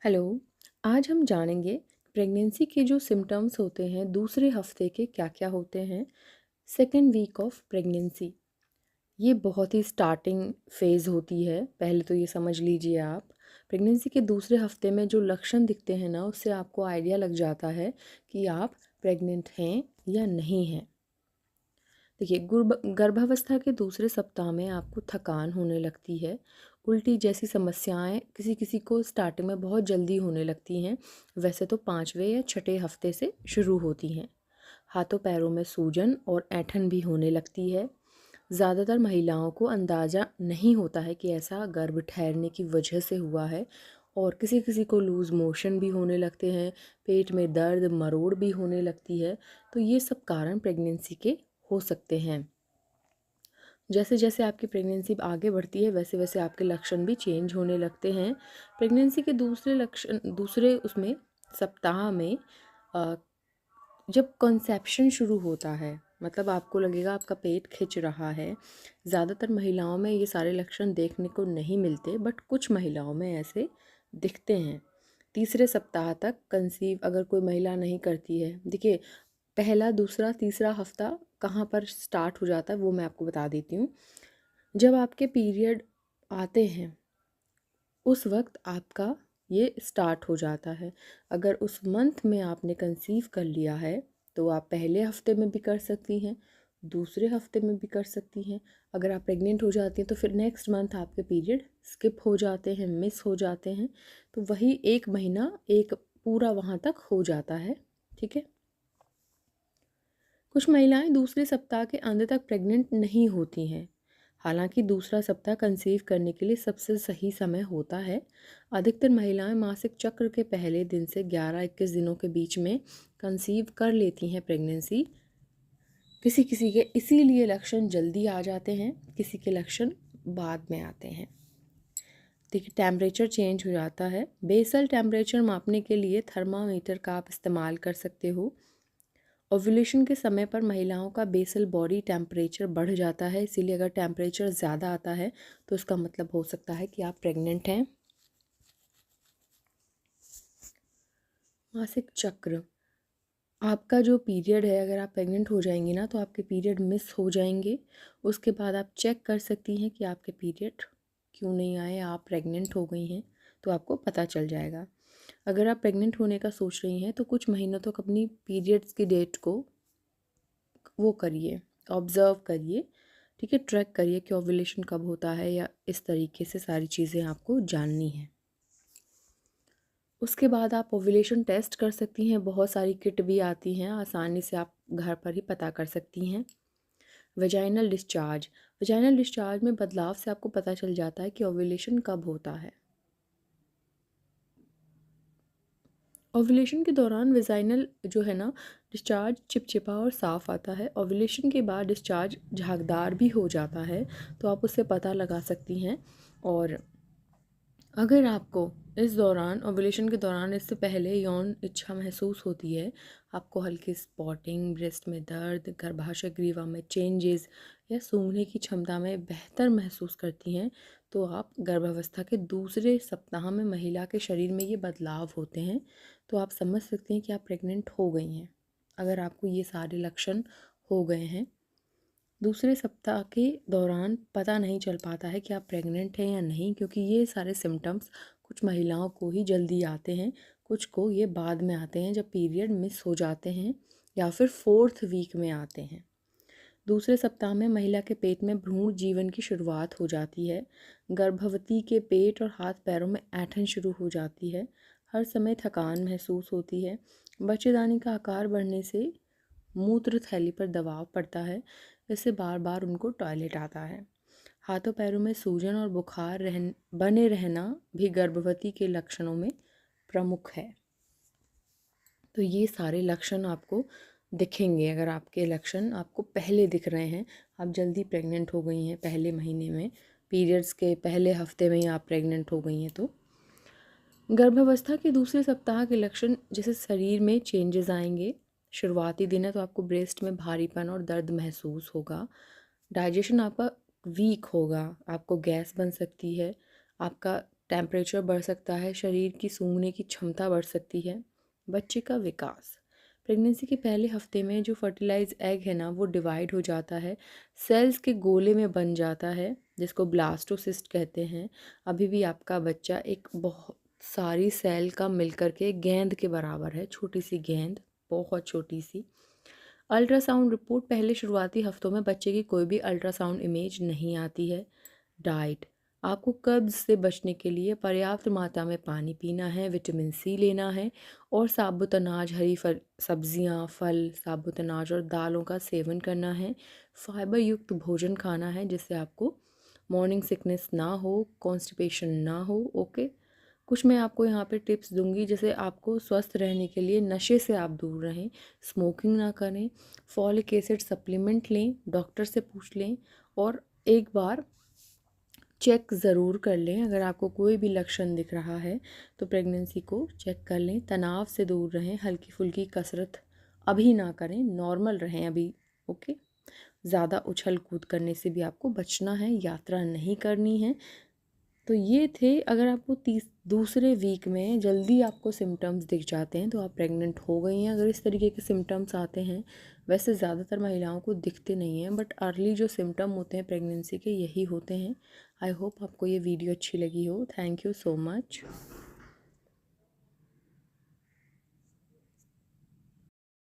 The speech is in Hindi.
हेलो। आज हम जानेंगे प्रेगनेंसी के जो सिम्टम्स होते हैं दूसरे हफ्ते के क्या-क्या होते हैं। सेकेंड वीक ऑफ प्रेगनेंसी ये बहुत ही स्टार्टिंग फेज़ होती है। पहले तो ये समझ लीजिए आप प्रेगनेंसी के दूसरे हफ्ते में जो लक्षण दिखते हैं ना उससे आपको आइडिया लग जाता है कि आप प्रेग्नेंट हैं या नहीं हैं। देखिए गर्भावस्था के दूसरे सप्ताह में आपको थकान होने लगती है। उल्टी जैसी समस्याएं किसी किसी को स्टार्टिंग में बहुत जल्दी होने लगती हैं। वैसे तो पाँचवें या छठे हफ्ते से शुरू होती हैं। हाथों पैरों में सूजन और ऐंठन भी होने लगती है। ज़्यादातर महिलाओं को अंदाज़ा नहीं होता है कि ऐसा गर्भ ठहरने की वजह से हुआ है। और किसी किसी को लूज़ मोशन भी होने लगते हैं। पेट में दर्द मरोड़ भी होने लगती है। तो ये सब कारण प्रेगनेंसी के हो सकते हैं। जैसे जैसे आपकी प्रेगनेंसी आगे बढ़ती है वैसे वैसे आपके लक्षण भी चेंज होने लगते हैं। प्रेगनेंसी के दूसरे लक्षण दूसरे उसमें सप्ताह में अ, जब कॉन्सेप्शन शुरू होता है मतलब आपको लगेगा आपका पेट खिंच रहा है। ज़्यादातर महिलाओं में ये सारे लक्षण देखने को नहीं मिलते बट कुछ महिलाओं में ऐसे दिखते हैं। तीसरे सप्ताह तक कंसीव अगर कोई महिला नहीं करती है, देखिए पहला दूसरा तीसरा हफ्ता कहाँ पर स्टार्ट हो जाता है वो मैं आपको बता देती हूँ। जब आपके पीरियड आते हैं उस वक्त आपका ये स्टार्ट हो जाता है। अगर उस मंथ में आपने कंसीव कर लिया है तो आप पहले हफ्ते में भी कर सकती हैं, दूसरे हफ्ते में भी कर सकती हैं। अगर आप प्रेग्नेंट हो जाती हैं तो फिर नेक्स्ट मंथ आपके पीरियड स्किप हो जाते हैं, मिस हो जाते हैं। तो वही एक महीना एक पूरा वहाँ तक हो जाता है। ठीक है। कुछ महिलाएं दूसरे सप्ताह के अंत तक प्रेग्नेंट नहीं होती हैं। हालांकि दूसरा सप्ताह कंसीव करने के लिए सबसे सही समय होता है। अधिकतर महिलाएं मासिक चक्र के पहले दिन से 11-21 दिनों के बीच में कंसीव कर लेती हैं प्रेगनेंसी। किसी किसी के इसीलिए लक्षण जल्दी आ जाते हैं, किसी के लक्षण बाद में आते हैं। देखिए टेम्परेचर चेंज हो जाता है। बेसल टेम्परेचर मापने के लिए थर्मामीटर का आप इस्तेमाल कर सकते हो। ओव्यूलेशन के समय पर महिलाओं का बेसल बॉडी टेम्परेचर बढ़ जाता है, इसीलिए अगर टेम्परेचर ज़्यादा आता है तो इसका मतलब हो सकता है कि आप प्रेग्नेंट हैं। मासिक चक्र आपका जो पीरियड है, अगर आप प्रेग्नेंट हो जाएंगी ना तो आपके पीरियड मिस हो जाएंगे। उसके बाद आप चेक कर सकती हैं कि आपके पीरियड क्यों नहीं आए, आप प्रेग्नेंट हो गई हैं तो आपको पता चल जाएगा। अगर आप प्रेग्नेंट होने का सोच रही हैं तो कुछ महीनों तक अपनी पीरियड्स की डेट को वो करिए, ऑब्ज़र्व करिए। ठीक है, ट्रैक करिए कि ओव्यूलेशन कब होता है, या इस तरीके से सारी चीज़ें आपको जाननी है। उसके बाद आप ओव्यूलेशन टेस्ट कर सकती हैं। बहुत सारी किट भी आती हैं, आसानी से आप घर पर ही पता कर सकती हैं। वजाइनल डिस्चार्ज में बदलाव से आपको पता चल जाता है कि ओव्यूलेशन कब होता है। ओव्यूलेशन के दौरान वेजाइनल जो है ना डिस्चार्ज चिपचिपा और साफ़ आता है। ओव्यूलेशन के बाद डिस्चार्ज झागदार भी हो जाता है, तो आप उससे पता लगा सकती हैं। और अगर आपको इस दौरान ओव्यूलेशन के दौरान इससे पहले यौन इच्छा महसूस होती है, आपको हल्की स्पॉटिंग, ब्रेस्ट में दर्द, गर्भाशय ग्रीवा में चेंजेस या सूंघने की क्षमता में बेहतर महसूस करती हैं, तो आप गर्भावस्था के दूसरे सप्ताह में महिला के शरीर में ये बदलाव होते हैं, तो आप समझ सकते हैं कि आप प्रेग्नेंट हो गई हैं। अगर आपको ये सारे लक्षण हो गए हैं, दूसरे सप्ताह के दौरान पता नहीं चल पाता है कि आप प्रेग्नेंट हैं या नहीं, क्योंकि ये सारे सिम्टम्स कुछ महिलाओं को ही जल्दी आते हैं, कुछ को ये बाद में आते हैं जब पीरियड मिस हो जाते हैं या फिर फोर्थ वीक में आते हैं। दूसरे सप्ताह में महिला के पेट में भ्रूण जीवन की शुरुआत हो जाती है। गर्भवती के पेट और हाथ पैरों में ऐंठन शुरू हो जाती है। हर समय थकान महसूस होती है। बच्चेदानी का आकार बढ़ने से मूत्र थैली पर दबाव पड़ता है, इससे बार बार उनको टॉयलेट आता है। हाथों पैरों में सूजन और बुखार बने रहना भी गर्भवती के लक्षणों में प्रमुख है। तो ये सारे लक्षण आपको दिखेंगे। अगर आपके लक्षण आपको पहले दिख रहे हैं, आप जल्दी प्रेग्नेंट हो गई हैं, पहले महीने में पीरियड्स के पहले हफ्ते में ही आप प्रेग्नेंट हो गई हैं, तो गर्भावस्था के दूसरे सप्ताह के लक्षण जैसे शरीर में चेंजेस आएंगे। शुरुआती दिन है तो आपको ब्रेस्ट में भारीपन और दर्द महसूस होगा। डाइजेशन आपका वीक होगा, आपको गैस बन सकती है, आपका टेम्परेचर बढ़ सकता है, शरीर की सूंघने की क्षमता बढ़ सकती है। बच्चे का विकास, प्रेगनेंसी के पहले हफ्ते में जो फर्टिलाइज एग है ना वो डिवाइड हो जाता है, सेल्स के गोले में बन जाता है जिसको ब्लास्टोसिस्ट कहते हैं। अभी भी आपका बच्चा एक बहुत सारी सेल का मिलकर के गेंद के बराबर है, छोटी सी गेंद, बहुत छोटी सी। अल्ट्रासाउंड रिपोर्ट, पहले शुरुआती हफ्तों में बच्चे की कोई भी अल्ट्रासाउंड इमेज नहीं आती है। डाइट, आपको कब्ज से बचने के लिए पर्याप्त मात्रा में पानी पीना है, विटामिन सी लेना है और साबुत अनाज, हरी सब्जियां, फल, साबुत अनाज और दालों का सेवन करना है। फाइबर युक्त भोजन खाना है जिससे आपको मॉर्निंग सिकनेस ना हो, कॉन्स्टिपेशन ना हो। ओके, कुछ मैं आपको यहाँ पे टिप्स दूंगी जैसे आपको स्वस्थ रहने के लिए नशे से आप दूर रहें, स्मोकिंग ना करें, फॉलिक एसिड सप्लीमेंट लें, डॉक्टर से पूछ लें और एक बार चेक ज़रूर कर लें। अगर आपको कोई भी लक्षण दिख रहा है तो प्रेगनेंसी को चेक कर लें। तनाव से दूर रहें, हल्की फुल्की कसरत अभी ना करें, नॉर्मल रहें अभी। ओके, ज़्यादा उछल कूद करने से भी आपको बचना है, यात्रा नहीं करनी है। तो ये थे, अगर आपको दूसरे वीक में जल्दी आपको सिम्टम्स दिख जाते हैं तो आप प्रेग्नेंट हो गई हैं। अगर इस तरीके के सिम्टम्स आते हैं, वैसे ज़्यादातर महिलाओं को दिखते नहीं हैं बट अर्ली जो सिम्टम होते हैं प्रेगनेंसी के यही होते हैं। आई होप आपको ये वीडियो अच्छी लगी हो। Thank you so much.